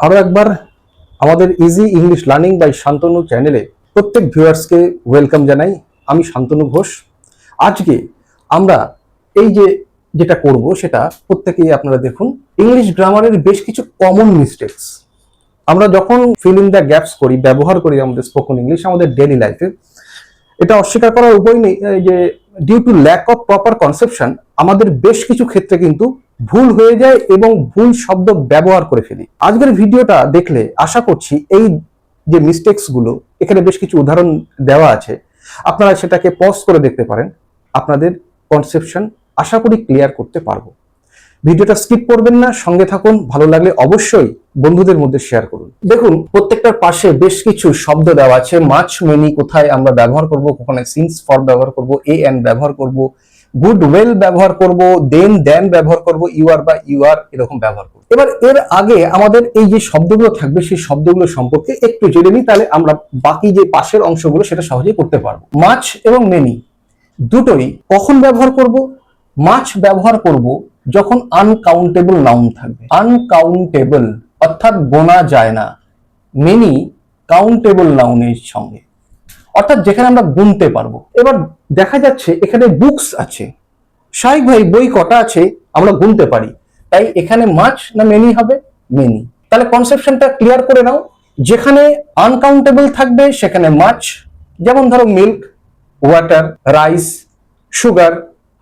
আরো একবার আমাদের easy English learning by Shantanu চ্যানেলে প্রত্যেক ভিউয়ার্সকে ওয়েলকাম জানাই। আমি শান্তনু ঘোষ। আজকে আমরা এই যেটা করব সেটা প্রত্যেকেই আপনারা দেখুন, ইংলিশ গ্রামারের বেশ কিছু কমন মিস্টেকস আমরা যখন ফিল ইন দ্য গ্যাপস করি, ব্যবহার করি আমাদের স্পোকেন ইংলিশ আমাদের ডেইলি লাইফে, এটা অস্বীকার করার উপায় নেই যে due to lack of proper conception আমাদের বেশ কিছু ক্ষেত্রে কিন্তু ভুল হয়ে যায় এবং ভুল শব্দ ব্যবহার করে ফেলি। আজকের ভিডিওটা দেখলে আশা করছি এই যে মিস্টেকস গুলো, এখানে বেশ কিছু উদাহরণ দেওয়া আছে, আপনারা সেটাকে পজ করে দেখতে পারেন। আপনাদের কনসেপশন আশা করি ক্লিয়ার করতে পারবো। ভিডিওটা স্কিপ করবেন না, সঙ্গে থাকুন। ভালো লাগলে অবশ্যই বন্ধুদের মধ্যে শেয়ার করুন। দেখুন, প্রত্যেকটার পাশে বেশ কিছু শব্দ দেওয়া আছে। মাচ, মেনি কোথায় আমরা ব্যবহার করব, কখনো সিন্স ফর ব্যবহার করব, এ এন্ড ব্যবহার করব, গুড ওয়েল ব্যবহার করব, দেন ব্যবহার করব, ইউ আর বা ইউ আর এরকম ব্যবহার করব। এবার এর আগে আমাদের এই যে শব্দগুলো থাকবে সেই শব্দগুলো সম্পর্কে একটু জেনে নিই, তাহলে আমরা বাকি যে পাশের অংশগুলো সেটা সহজেই করতে পারবো। মাচ এবং মেনি দুটোই কখন ব্যবহার করব? মাচ ব্যবহার করব যখন আনকাউন্টেবল নাউন থাকবে। আনকাউন্টেবল অর্থাৎ গোনা যায় না। মেনি কাউন্টেবল নাউনের সঙ্গে, অর্থাৎ যেখানে আমরা গুনতে পারবো। এবার দেখা যাচ্ছে এখানে বুকস আছে, শাহিক ভাই বই কটা আছে আমরা গুনতে পারি, তাই এখানে মাচ না মেনি হবে? মেনি। তাহলে কনসেপশনটা ক্লিয়ার করে নাও। যেখানে আনকাউন্টেবল থাকবে সেখানে মাচ, যেমন ধরো মিল্ক, ওয়াটার, রাইস, সুগার,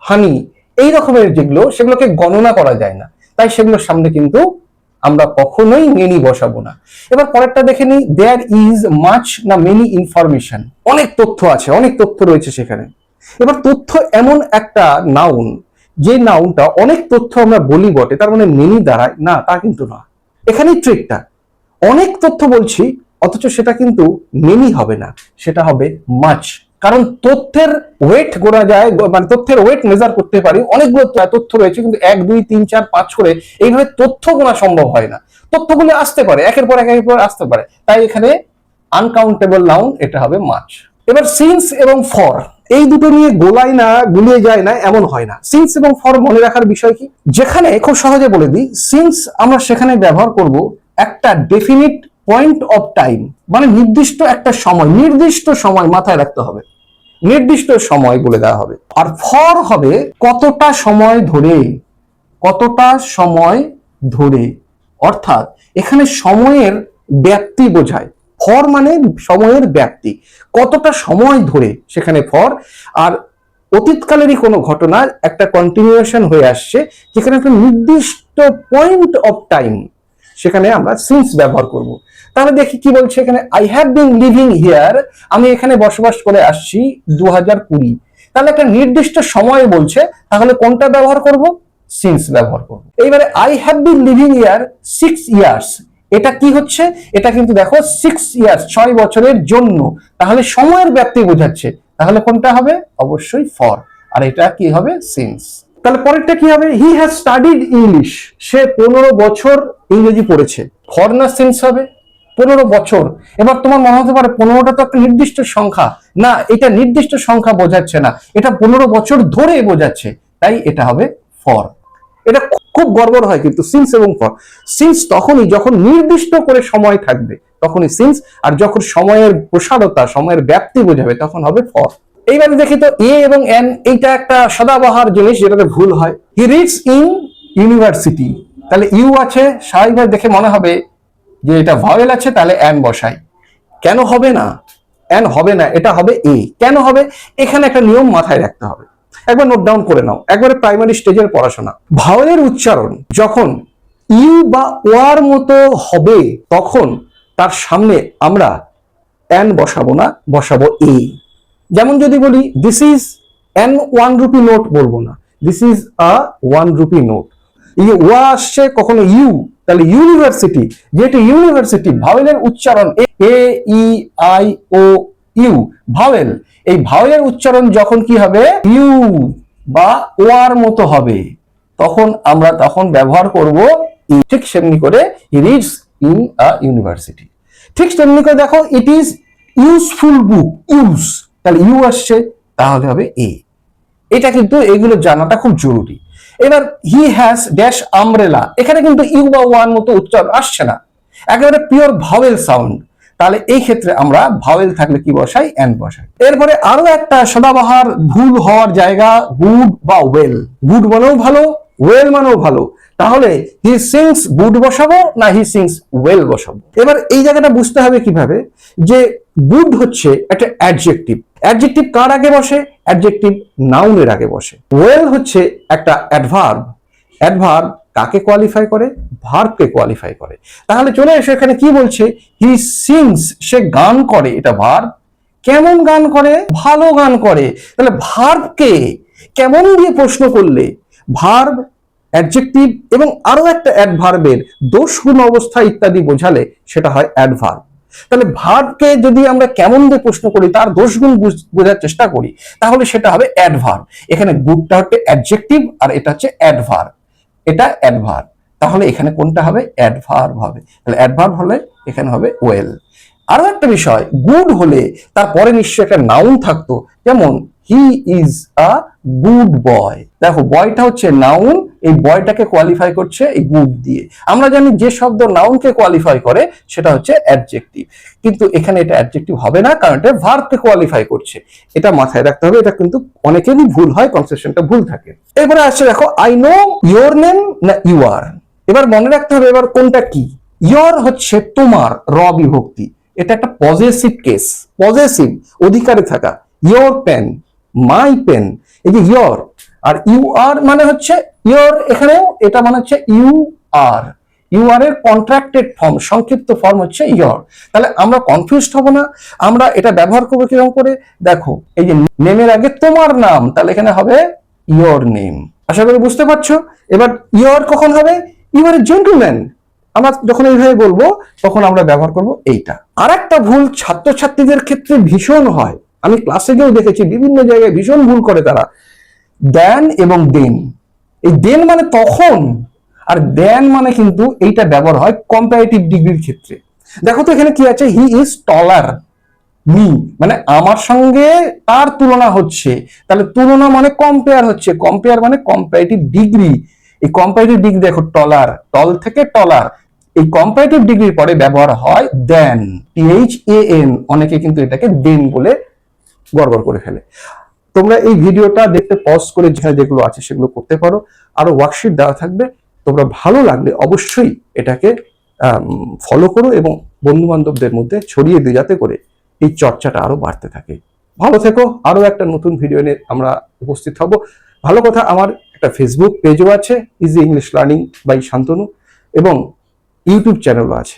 হানি, এই রকমের যেগুলো সেগুলোকে গণনা করা যায় না, তাই সেগুলোর সামনে কিন্তু আমরা কখনোই মেনি বসাবো না। এবার পরেরটা দেখে নিই, দেয়ার ইজ মাচ না মেনি ইনফরমেশন। অনেক তথ্য আছে, অনেক তথ্য রয়েছে সেখানে। এবার তথ্য এমন একটা নাউন, যে নাউনটা অনেক তথ্য আমরা বলি বটে, তার মানে মেনি দাঁড়ায় না, তা কিন্তু না। এখানেই ট্রিকটা। অনেক তথ্য বলছি অথচ সেটা কিন্তু মেনি হবে না, সেটা হবে মাচ। কারণ তথ্যের ওয়েট গোনা যায়, মানে তথ্যের ওয়েট মেজার করতে পারি। অনেকগুলো তথ্য রয়েছে কিন্তু 1 2 3 4 5 করে এইভাবে তথ্য গোনা সম্ভব হয় না। তথ্যগুলো আসতে পারে, একের পর আসতে পারে, তাই এখানে আনকাউন্টেবল নাউন, এটা হবে মাচ। এবার সিন্স এবং ফর, এই দুটো নিয়ে গোলায় না, গুলিয়ে যায় না এমন হয় না। সিন্স এবং ফর মনে রাখার বিষয় কি, যেখানে খুব সহজে বলে দিই, সিন্স আমরা সেখানে ব্যবহার করব একটা ডেফিনিট পয়েন্ট অফ টাইম, মানে নির্দিষ্ট একটা সময়, নির্দিষ্ট সময় মাথায় রাখতে হবে, নির্দিষ্ট সময় বলে দেওয়া হবে। আর ফর হবে কতটা সময় ধরে, কতটা সময় ধরে, অর্থাৎ এখানে সময়ের ব্যাপ্তি বোঝায়। ফর মানে সময়ের ব্যাপ্তি, কতটা সময় ধরে সেখানে ফর। আর অতীতকালেরই কোনো ঘটনা একটা কন্টিনিউয়েশন হয়ে আসছে, যেখানে একটা নির্দিষ্ট পয়েন্ট অফ টাইম, সেখানে আমরা সিন্স ব্যবহার করব। তাহলে দেখি কি বলছে এখানে, I have been living here, আমি এখানে বসবাস করে আসছি 2020। তাহলে একটা নির্দিষ্ট সময় বলছে, তাহলে কোনটা ব্যবহার করব? সিন্স ব্যবহার করব। এইবারে I have been living here 6 years, এটা কি হচ্ছে? এটা কিন্তু দেখো 6 ইয়ার্স, 6 বছরের জন্য, তাহলে সময়ের ব্যাপ্তি বোঝাচ্ছে, তাহলে কোনটা হবে? অবশ্যই ফর। আর এটা কি হবে? সিন্স। তাহলে পরেরটা কি হবে? হি হ্যাজ স্টাডিড ইংলিশ, সে 15 বছর ইংরেজি পড়েছে। ফর না সিন্স হবে? 15 বছর। এবার তোমার মনে হতে পারে 15টা তো একটা নির্দিষ্ট সংখ্যা, না, এটা নির্দিষ্ট সংখ্যা বোঝাচ্ছে না, এটা 15 বছর ধরে বোঝাচ্ছে, তাই এটা হবে ফর। এটা খুব গড়বড় হয় কিন্তু সিন্স এবং ফর। সিন্স তখনই যখন নির্দিষ্ট করে সময় থাকবে তখনই সিন্স, আর যখন সময়ের প্রসারতা, সময়ের ব্যাপ্তি বোঝাবে তখন হবে ফর। এইবারে দেখি তো এ এবং এন, এইটা একটা সদাবহার জিনিস যেটাতে ভুল হয়। হি রিডস ইন ইউনিভার্সিটি, তাহলে ইউ আছে, স্বাভাবিকভাবে দেখে মনে হবে যে এটা ভাওয়েল আছে, তাহলে এন বসাই। কেন হবে না? এন হবে না, এটা হবে এ। কেন হবে? এখানে একটা নিয়ম মাথায় রাখতে হবে, একবার নোট ডাউন করে নাও, একবারে প্রাইমারি স্টেজের পড়াশোনা। ভাওয়েলের উচ্চারণ যখন ইউ বা ওয়ার মতো হবে তখন তার সামনে আমরা এন বসাবো না, বসাবো এ। যেমন যদি বলি this is an 1 rupee note, বলবো না this is a 1 rupee note. এই ওয়া আসছে কখনো ইউ, তাহলে ইউনিভার্সিটি, যেহেতু ইউনিভার্সিটি ভাওয়েলের উচ্চারণ A E I O U vowel, এই ভাওয়েলের উচ্চারণ যখন কি হবে? ইউ বা ওয়ার মতো হবে, তখন আমরা ব্যবহার করব ই। ঠিক সেমনি করে he reads in a university. ঠিক তেমনি করে দেখো, it is useful book, use, তাহলে ইউ আসছে, তাহলে হবে এ। এটা কিন্তু এগুলো জানাটা খুব জরুরি। এবার হি হ্যাজ ড্যাশ আমব্রেলা, এখানে কিন্তু ইউ বা ওয়ান মতো উচ্চারণ আসছে না। একেবারে পিওর ভাওয়েল সাউন্ড, তাহলে এই ক্ষেত্রে আমরা ভাওয়েল থাকলে কি বসাই? এন বসাই। এরপরে আরো একটা সদাবহার ভুল হওয়ার জায়গা, গুড বা ওয়েল। গুড মানেও ভালো, ওয়েল মানেও ভালো, তাহলে হি সিংস গুড বসাবো না হি সিংস ওয়েল বসাবো? এবার এই জায়গাটা বুঝতে হবে কিভাবে, যে গুড হচ্ছে একটা অ্যাডজেক্টিভ। অ্যাডজেক্টিভ কার আগে বসে? অ্যাডজেক্টিভ নাউনের আগে বসে। ওয়েল হচ্ছে একটা অ্যাডভার্ব। অ্যাডভার্ব কাকে কোয়ালিফাই করে? ভার্বকে কোয়ালিফাই করে। তাহলে চলে এসে এখানে কি বলছে? হি সিংস, সে গান করে, এটা ভার্ব। কেমন গান করে? ভালো গান করে। তাহলে ভার্বকে কেমন দিয়ে প্রশ্ন করলে ভার্ব, অ্যাডজেক্টিভ এবং আরো একটা অ্যাডভার্বের দোষগুণ অবস্থা ইত্যাদি বোঝালে সেটা হয় অ্যাডভার্ব। তাহলে ভার্বকে যদি আমরা কেমন দিয়ে প্রশ্ন করি, তার দোষগুণ বোঝার চেষ্টা করি, তাহলে সেটা হবে অ্যাডভার্ব। এখানে গুডটা হচ্ছে অ্যাডজেক্টিভ আর এটা হচ্ছে অ্যাডভার্ব, এটা অ্যাডভার্ব। তাহলে এখানে কোনটা হবে? অ্যাডভার্ব হবে। তাহলে অ্যাডভার্ব হলে এখানে হবে ওয়েল। আরো একটা বিষয়, গুড হলে তারপরে নিশ্চয়ই একটা নাউন থাকতো, যেমন he is a good boy. দেখো বয়টা হচ্ছে নাউন, এই বয়টাকে কোয়ালিফাই করছে এই গুড দিয়ে। আমরা জানি যে শব্দ নাউনকে কোয়ালিফাই করে সেটা হচ্ছে অ্যাডজেক্টিভ, কিন্তু এখানে এটা অ্যাডজেক্টিভ হবে না, কারণ এটা ভার্বকে কোয়ালিফাই করছে। এটা মাথায় রাখতে হবে, এটা কিন্তু অনেকেরই ভুল হয়, কনসেপশনটা ভুল থাকে। এবারে আসছে দেখো, আই নো ইয়োর নেম না ইউ আর। এবার মনে রাখতে হবে এবার কোনটা কি। ইয়োর হচ্ছে তোমার, র বিভক্তি, এটা একটা পজেসিভ কেস, পজেসিভ অধিকারে থাকা। ইয়োর পেন, মাই পেন, এই যে ইয়োর। আর ইউ আর মানে হচ্ছে ইয়োর, এখানেও এটা মানে হচ্ছে ইউ আর। ইউ আর এর কন্ট্রাক্টেড ফর্ম, সংক্ষিপ্ত ফর্ম হচ্ছে ইয়োর। তাহলে আমরা কনফিউজড হব না। আমরা এটা ব্যবহার করবো কিরকম করে? দেখো এই যে নেমের আগে তোমার নাম, তাহলে এখানে হবে ইয়োর নেম। আশা করি বুঝতে পারছো। এবার ইয়োর কখন হবে? You are a gentleman. আমরা যখন এইভাবে বলবো তখন আমরা ব্যবহার করব এইটা। আর একটা ভুল ছাত্রছাত্রীদের ক্ষেত্রে ভীষণ হয়, আমি ক্লাসে গিয়েও দেখেছি বিভিন্ন জায়গায় ভীষণ ভুল করে তারা। দেন এবং দেন, এই দেন মানে তখন, আর দেন মানে কিন্তু এইটা ব্যবহার হয় কম্পারেটিভ ডিগ্রির ক্ষেত্রে। দেখো তো এখানে কি আছে? হি ইজ টলার মি, মানে আমার সঙ্গে তার তুলনা হচ্ছে। তাহলে তুলনা মানে কম্পেয়ার হচ্ছে, কম্পেয়ার মানে কম্পারেটিভ ডিগ্রি। এই কম্পারেটিভ ডিগ্রি দেখো, টলার, টল থেকে টলার, এই কম্পারেটিভ ডিগ্রির পরে ব্যবহার হয় দেন, THAN। অনেকে কিন্তু এটাকে দেন বলে গড়বড় করে ফেলে। তোমরা এই ভিডিওটা দেখতে পজ করে যেখানে যেগুলো আছে সেগুলো করতে পারো। আরো ওয়ার্কশিট দেওয়া থাকবে, তোমরা ভালো লাগলে অবশ্যই এটাকে ফলো করো এবং বন্ধু বান্ধবদের মধ্যে ছড়িয়ে দিও, যাতে করে এই চর্চাটা আরো বাড়তে থাকে। ভালো থেকো। আরো একটা নতুন ভিডিও নিয়ে আমরা উপস্থিত হব। ভালো কথা, আমার একটা ফেসবুক পেজও আছে, easy English learning by Shantanu, এবং ইউটিউব চ্যানেলও আছে।